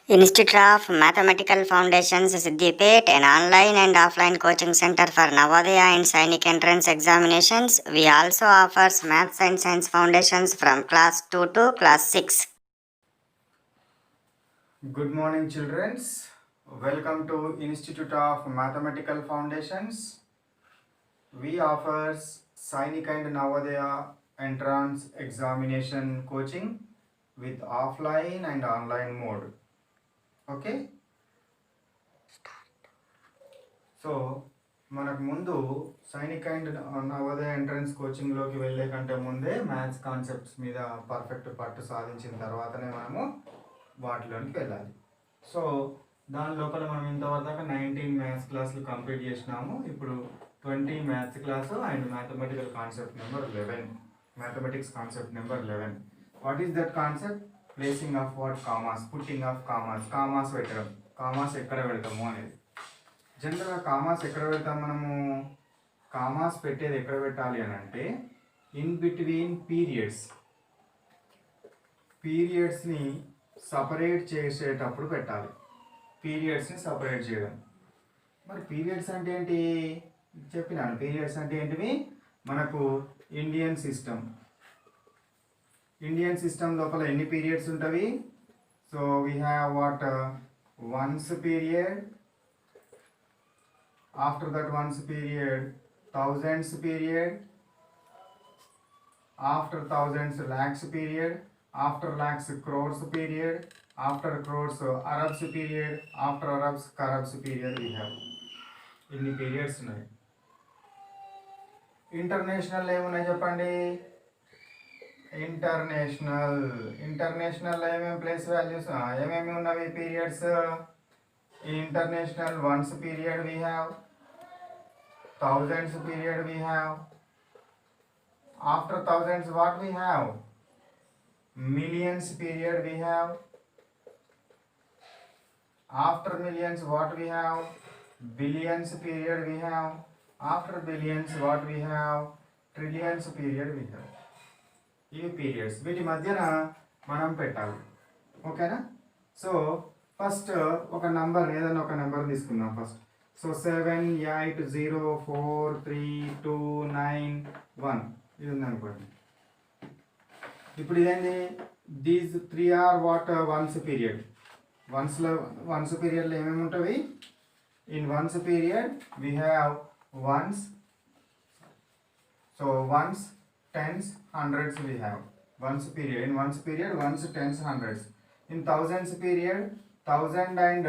Institute of Mathematical Foundations, Siddipet, an online and offline coaching center for Navodaya and Sainik entrance examinations. We also offers Maths and Science Foundations from class 2 to class 6. Good morning, children. Welcome to Institute of Mathematical Foundations. We offers Sainik and Navodaya entrance examination coaching with offline and online mode. Okay? So మనకు ముందు Sainik and Navodaya entrance కోచింగ్లోకి వెళ్ళే కంటే ముందే maths concepts మీద perfect పట్టు సాధించిన తర్వాతనే మనము వాటిలోనికి వెళ్ళాలి. సో దాని లోపల మనం ఇంతవరకు 19 మ్యాథ్స్ క్లాసులు కంప్లీట్ చేసినాము. ఇప్పుడు 20 maths class and mathematical concept number 11, mathematics concept number 11. What is that concept? Placing of what commas, putting of commas, commas పెట్టడం, కామాస్ ఎక్కడ పెడతాము అనేది. జనరల్గా కామాస్ ఎక్కడ పెడతాం మనము? కామాస్ పెట్టేది ఎక్కడ పెట్టాలి అని అంటే ఇన్ బిట్వీన్ పీరియడ్స్ని సపరేట్ చేసేటప్పుడు పెట్టాలి. పీరియడ్స్ని సపరేట్ చేయడం. మరి పీరియడ్స్ అంటే ఏంటి చెప్పినాను. పీరియడ్స్ అంటే ఏంటివి? మనకు ఇండియన్ సిస్టమ్ లోపల ఎన్ని పీరియడ్స్ ఉంటవి? So we have what ones period, after that ones period thousands period, after thousands lakhs period, after lakhs crores period, after crores arabs period, after arabs karabs period. We have ఇన్ని periods ఉన్నాయి. International ఏమున్నాయి చెప్పండి? International ఏమేమి place values ఏమేమి ఉన్నవి periods? International once period we have, thousands period we have, after thousands what we have? Millions period we have, after millions what we have? Billions period we have, after billions what we have? Trillions period we have. ఇవి periods. వీటి మధ్యన మనం పెట్టాలి. ఓకేనా? So first ఒక number, ఏదైనా ఒక number తీసుకుందాం ఫస్ట్. సో 7 8 0 4 3 2 9 1 ఇది ఉందనుకోండి. ఇప్పుడు ఇదేంటి? These 3 are what ones period. Ones పీరియడ్లో ఏమేమి ఉంటుంది? In ones period we have ones, so ones tens hundreds we have ones period. In ones period ones tens hundreds. In thousands period 1000 and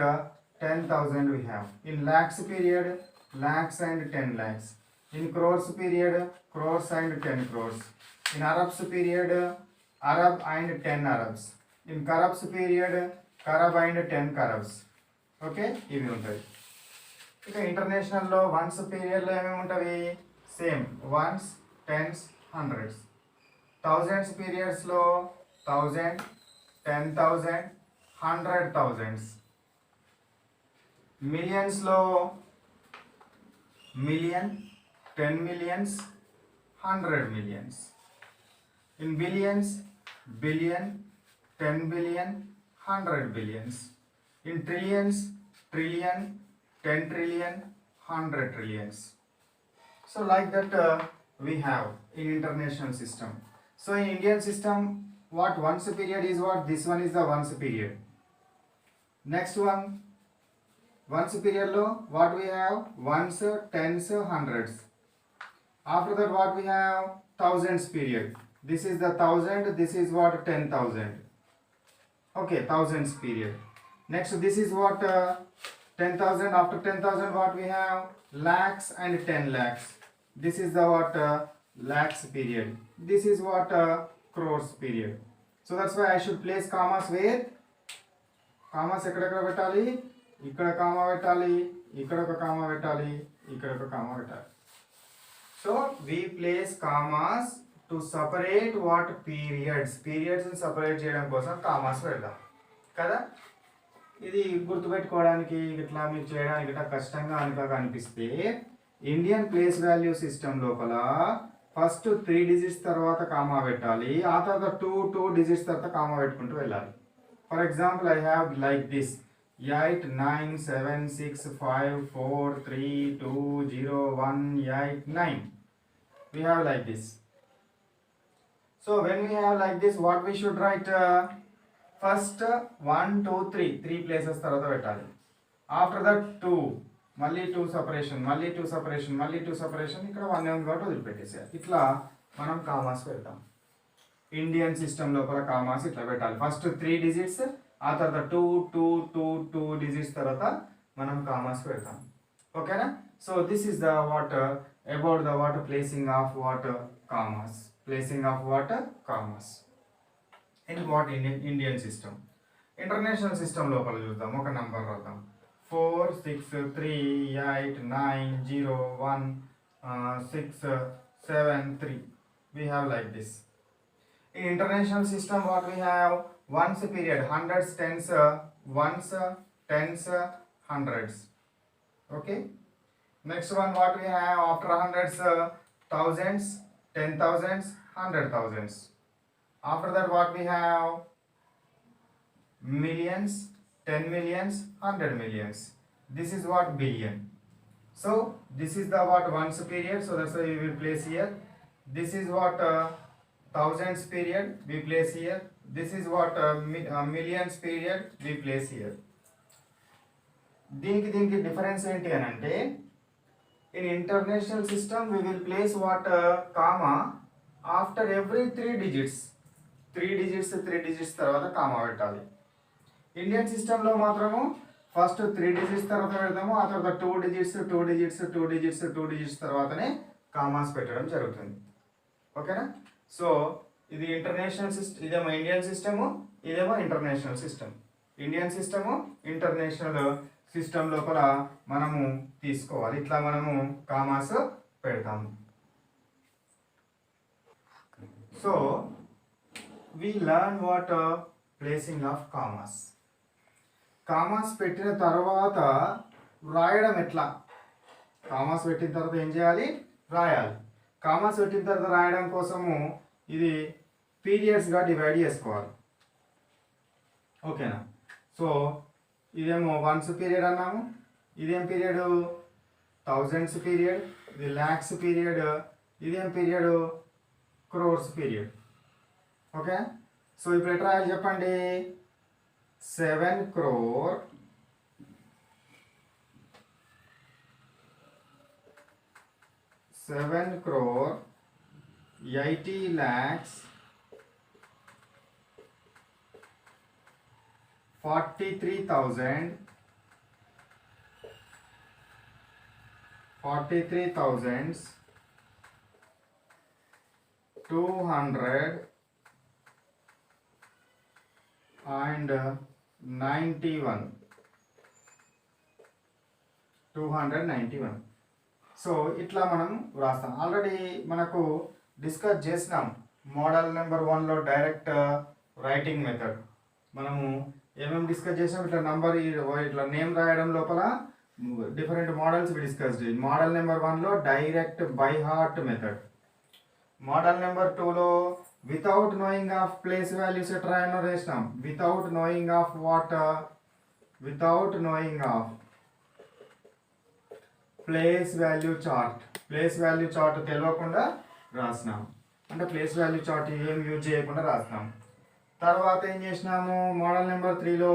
10,000 we have. In lakhs period lakhs and 10 lakhs. In crores period crores and 10 crores. In arabs period arab and 10 arabs. In karabs period karab and 10 karabs. Okay, ఇవి ఉంటాయి. ఇక ఇంటర్నేషనల్లో ones పీరియడ్లో ఏమేమి ఉంటుంది? Same ones tens hundreds. Thousands పీరియడ్స్లో 1000 10,000 100,000s. మిలియన్స్లో million 10 millions 100 millions. In billions billion 10 billion 100 billions. In trillions trillion 10 trillion 100 trillions. So like that we have in international system. So in Indian system what once period is what? This one is the once period. Next one, once period lo what we have? Ones, tens, hundreds. After that what we have? Thousands period. This is the 1000, this is what? 10,000. Okay, thousands period. Next this is what? 10,000. After 10,000 what we have? Lakhs and 10 lakhs. This is the what? Lakhs period. This is what? Crores period. So that's why I should place commas where? Commas ఎక్కడెక్కడ పెట్టాలి? ఇక్కడ comma పెట్టాలి, ఇక్కడ ఒక comma పెట్టాలి, ఇక్కడ ఒక comma పెట్టాలి. So we place commas to separate what పీరియడ్స్ని సపరేట్ చేయడం కోసం కామాస్ పెడదాం కదా. ఇది గుర్తుపెట్టుకోవడానికి ఇట్లా మీకు చేయడానికి ఇట్లా కష్టంగా అనిపిస్తే ఇండియన్ ప్లేస్ వాల్యూ సిస్టమ్ లోపల ఫస్ట్ 3 digits తర్వాత కామా పెట్టాలి, ఆ తర్వాత 2 digits తర్వాత కామా పెట్టుకుంటూ వెళ్ళాలి. For example, I have like this 8 9 7 6 5 4 3 2 0 1 8 9. We have like this. So when we have like this, what we should write? First 1 2 3 places tarvata pettali. After that 2 మళ్ళీ 2 separation, మళ్ళీ 2 separation, మళ్ళీ 2 separation, ఇక్కడ 1 ఉంది కాబట్టి వదిలిపెట్టేసేయాలి. ఇట్లా మనం కామాస్ పెడతాం. ఇండియన్ సిస్టమ్ లోపల కామాస్ ఇట్లా పెట్టాలి. ఫస్ట్ 3 డిజిట్స్, ఆ తర్వాత 2 2 2 2 డిజిట్స్ తర్వాత మనం కామాస్ పెడతాం. ఓకేనా? So this is the what about the what placing of what commas. Placing of what commas in what Indian system. International system లోపల చూద్దాం. ఒక నంబర్ రాద్దాం. 4 6 3 8 9 0 1 6 7 3. We have like this. In international system, what we have? Ones period, hundreds, tens, ones, tens, hundreds. Okay. Next one, what we have after hundreds? Thousands, 10,000s, 100,000s. After that, what we have? Millions, 10 millions, 100 millions. This is what billion. So this is the what ones period. So that's why we will place here. This is what thousands period we place here. This is what millions period we place here. దీనికి difference ఏంటి అని అంటే, in international system we will place what comma after every 3 digits. 3 digits తర్వాత comma పెట్టాలి. Indian సిస్టంలో మాత్రము first 3 digits తర్వాత పెడతాము, ఆ తర్వాత 2 డిజిట్స్ తర్వాతనే కామాస్ పెట్టడం జరుగుతుంది. ఓకేనా? సో ఇది ఇంటర్నేషనల్ సిస్టమ్, ఇదేమో ఇండియన్ సిస్టము, ఇదేమో international system. Indian system international system లోపల మనము తీసుకోవాలి. ఇట్లా మనము కామాస్ పెడతాము. So we learn what placing of commas. Commas పెట్టిన తర్వాత రాయడం ఎట్లా? కామాస్ పెట్టిన తర్వాత ఏం చేయాలి? రాయాలి. కామాస్ పెట్టిన తర్వాత రాయడం కోసము ఇది పీరియడ్స్గా డివైడ్ చేసుకోవాలి. ఓకేనా? సో ఇదేమో వన్స్ పీరియడ్ అన్నాము, ఇదేం పీరియడ్? థౌజండ్స్ పీరియడ్, ఇది ల్యాక్స్ పీరియడ్, ఇదేం period? Crores period. Okay. So ఇప్పుడు ఎట్లా రాయాలి చెప్పండి? 7 crore 80 lakhs 43,200 and 291. సో ఇట్లా మనం వ్రాస్తాం. ఆల్రెడీ మనకు డిస్కస్ చేసినాం మోడల్ నెంబర్ 1లో డైరెక్ట్ రైటింగ్ మెథడ్. మనము ఏమేమి డిస్కస్ చేసాం? ఇట్లా నంబర్ ఇట్లా నేమ్ రాయడం లోపల డిఫరెంట్ మోడల్స్ డిస్కస్ చేసి, మోడల్ నెంబర్ 1లో direct by heart method, model number 2లో without knowing of place values ఎట్లా రాయనో చేసినాం. Without knowing of what? Without knowing of place value chart. Place value chart తెలియకుండా రాసినాం, అంటే ప్లేస్ వాల్యూ చార్ట్ ఏం యూజ్ చేయకుండా రాసినాం. తర్వాత ఏం చేసినాము? మోడల్ నెంబర్ 3లో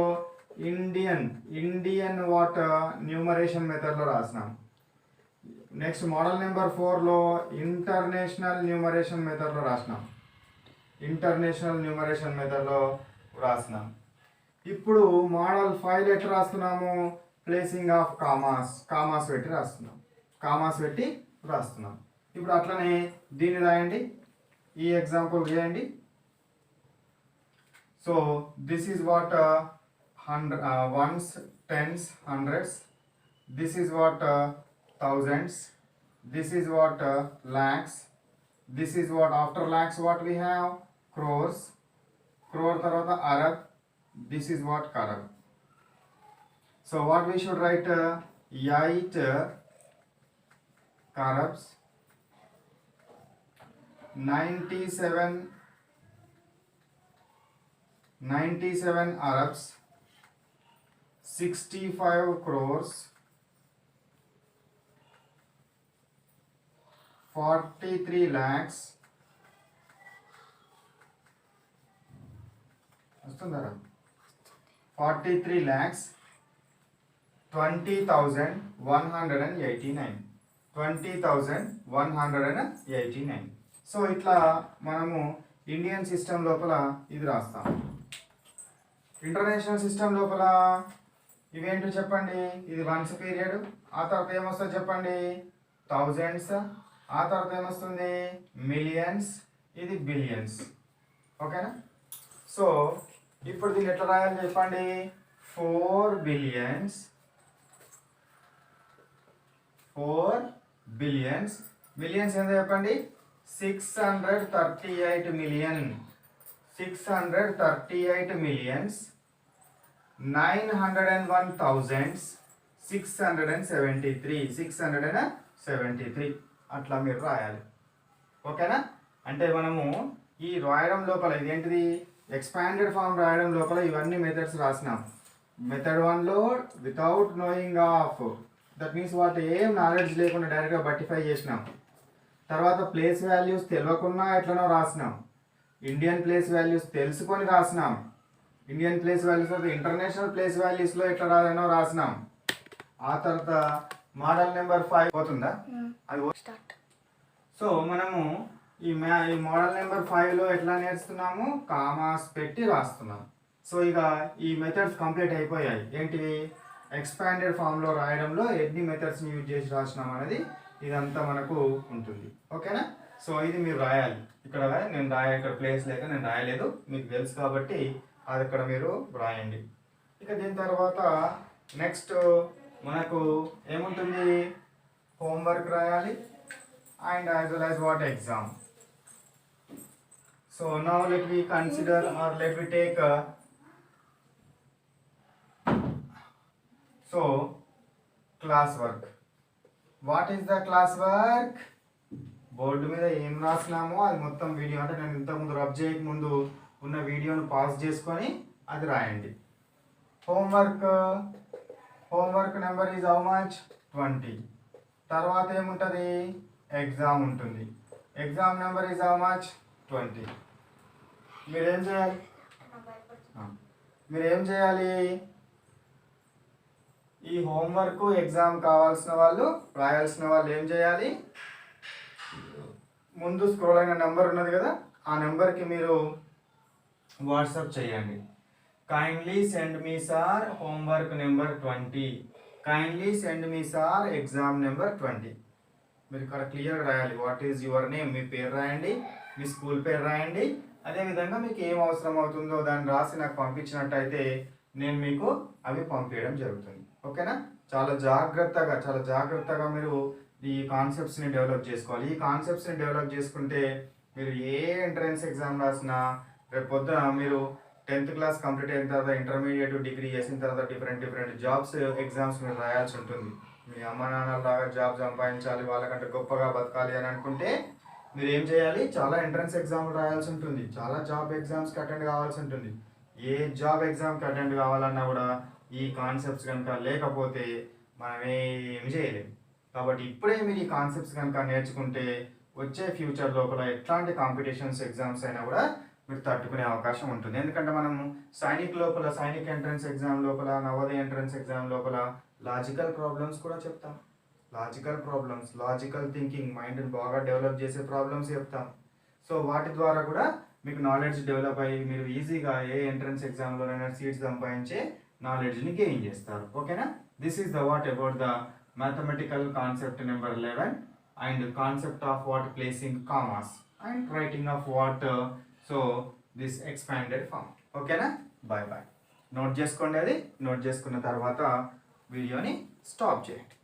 ఇండియన్ వాట్ న్యూమరేషన్ మెథడ్లో రాసినాం. నెక్స్ట్ మోడల్ నెంబర్ 4లో ఇంటర్నేషనల్ న్యూమరేషన్ మెథడ్లో రాసినాం. ఇంటర్నేషనల్ న్యూమరేషన్ మెథడ్లో రాసినాం. ఇప్పుడు మోడల్ 5 ఎట్లా రాస్తున్నాము? ప్లేసింగ్ ఆఫ్ కామాస్ పెట్టి రాస్తున్నాం. కామాస్ పెట్టి రాస్తున్నాం. ఇప్పుడు అట్లనే దీన్ని రాయండి, ఈ ఎగ్జాంపుల్ చేయండి. So this is what ones, tens, hundreds. This is what thousands. This is what lakhs. This is what after lakhs what we have? Crores. Crore tarvata arab. This is what karab. So what we should write? 8 karabs, 97 97 Arabs, 65 crores, 43 lakhs, వస్తుందరా 43 lakhs 20,189 20,189. So ఇట్లా మనము Indian system లోపల ఇది రాస్తాం. International system లోపల ఇవేంటో చెప్పండి. ఇది once period, ఆ తర్వాత ఏమొస్తుంది చెప్పండి, థౌజండ్స్, ఆ తర్వాత ఏమొస్తుంది మిలియన్స్, ఇది బిలియన్స్. ఓకేనా? సో ఇప్పుడు దీన్ని ఎట్లా రాయాలి చెప్పండి. 4 billions, 4 billions, మిలియన్స్ ఎంత చెప్పండి, 638 million, 638 millions, 901,673 అట్లా మీరు రాయాలి. ఓకేనా? అంటే మనము ఈ రాయడం లోపల ఇదేంటిది ఎక్స్పాండెడ్ ఫామ్ రాయడం లోపల ఇవన్నీ మెథడ్స్ రాసినాం. మెథడ్ 1లో without knowing of, that means వాటి ఏం నాలెడ్జ్ లేకుండా డైరెక్ట్గా బట్టిఫై చేసినాం. తర్వాత ప్లేస్ వాల్యూస్ తెలియకుండా ఎట్లనో రాసినాం. ఇండియన్ ప్లేస్ వాల్యూస్ తెలుసుకొని రాసినాం. Indian place values international place వాల్యూస్లో ఎట్లా రాయాలో రాసినాం. ఆ తర్వాత మోడల్ నెంబర్ 5 పోతుందా అది స్టార్ట్. సో మనము ఈ మోడల్ నెంబర్ 5లో ఎట్లా నేర్చుకున్నాము, కామాస్ పెట్టి రాస్తున్నాం. సో ఇక ఈ మెథడ్స్ కంప్లీట్ అయిపోయాయి. ఏంటివి ఎక్స్పాండెడ్ ఫామ్లో రాయడంలో ఎన్ని మెథడ్స్ని యూజ్ చేసి రాసినాం అనేది ఇదంతా మనకు ఉంటుంది. ఓకేనా? సో ఇది మీరు రాయాలి. ఇక్కడ నేను ఇక్కడ ప్లేస్ లేక నేను రాయలేదు, మీకు తెలుసు కాబట్టి అది ఇక్కడ మీరు రాయండి. ఇక దీని తర్వాత నెక్స్ట్ మనకు ఏముంటుంది, హోంవర్క్ రాయాలి and as well as what exam. So now let me consider or let me take so class work. What is the class work? Board మీద ఏం రాసినామో అది మొత్తం వీడియో, అంటే నేను ఇంతకుముందు రబ్ చేయక ముందు ఉన్న వీడియోను పాజ్ చేసుకొని అది రాయండి. Homework number is how much 20. తర్వాత ఏముంటుంది, ఎగ్జామ్ ఉంటుంది. Exam number is how much 20. మీరేం చేయాలి, ఈ హోంవర్క్ ఎగ్జామ్ కావాల్సిన వాళ్ళు రాయాల్సిన వాళ్ళు ఏం చేయాలి, ముందు స్క్రోల్ అయిన నెంబర్ ఉన్నది కదా, ఆ నెంబర్కి మీరు వాట్సాప్ చేయండి. Kindly send me sir homework number 20, kindly send me sir exam number 20. మీరు ఇక్కడ క్లియర్ రాయాలి. వాట్ ఈజ్ యువర్ నేమ్, మీ పేరు రాయండి, మీ స్కూల్ పేరు రాయండి. అదేవిధంగా మీకు ఏం అవసరం అవుతుందో దాన్ని రాసి నాకు పంపించినట్టయితే నేను మీకు అవి పంపించడం జరుగుతుంది. ఓకేనా? చాలా జాగ్రత్తగా మీరు ఈ కాన్సెప్ట్స్ని డెవలప్ చేసుకోవాలి. ఈ కాన్సెప్ట్స్ని డెవలప్ చేసుకుంటే మీరు ఏ ఎంట్రన్స్ ఎగ్జామ్ రాసినా రేపు పొద్దున మీరు 10th క్లాస్ కంప్లీట్ అయిన తర్వాత ఇంటర్మీడియట్ డిగ్రీ చేసిన తర్వాత డిఫరెంట్ జాబ్స్ ఎగ్జామ్స్ మీరు రాయాల్సి ఉంటుంది. మీ అమ్మ నాన్నల లాగా జాబ్ సంపాదించాలి, వాళ్ళకంటే గొప్పగా బతకాలి అని అనుకుంటే మీరు ఏం చేయాలి, చాలా ఎంట్రన్స్ ఎగ్జామ్లు రాయాల్సి ఉంటుంది, చాలా జాబ్ ఎగ్జామ్స్కి అటెండ్ కావాల్సి ఉంటుంది. ఏ జాబ్ ఎగ్జామ్కి అటెండ్ కావాలన్నా కూడా ఈ కాన్సెప్ట్స్ కనుక లేకపోతే మనం ఏమి చేయలేము. కాబట్టి ఇప్పుడే మీరు ఈ కాన్సెప్ట్స్ కనుక నేర్చుకుంటే వచ్చే ఫ్యూచర్ లోపల ఎట్లాంటి కాంపిటీషన్స్ ఎగ్జామ్స్ అయినా కూడా మీరు తట్టుకునే అవకాశం ఉంటుంది. ఎందుకంటే మనము సైనిక్ ఎంట్రన్స్ ఎగ్జామ్ లోపల, నవోదయ ఎంట్రన్స్ ఎగ్జామ్ లోపల లాజికల్ ప్రాబ్లమ్స్ కూడా చెప్తాం. లాజికల్ థింకింగ్, మైండ్ని బాగా డెవలప్ చేసే ప్రాబ్లమ్స్ చెప్తాం. సో వాటి ద్వారా కూడా మీకు నాలెడ్జ్ డెవలప్ అయ్యి మీరు ఈజీగా ఏ ఎంట్రన్స్ ఎగ్జామ్లోనైనా సీట్స్ సంపాదించే నాలెడ్జ్ని గెయిన్ చేస్తారు. ఓకేనా? This is the what about the mathematical concept number 11 and concept of what placing commas and writing of what so this expanded form. ఓకేనా? బాయ్. నోట్ చేసుకోండి. అది నోట్ చేసుకున్న తర్వాత వీడియోని స్టాప్ చేయండి.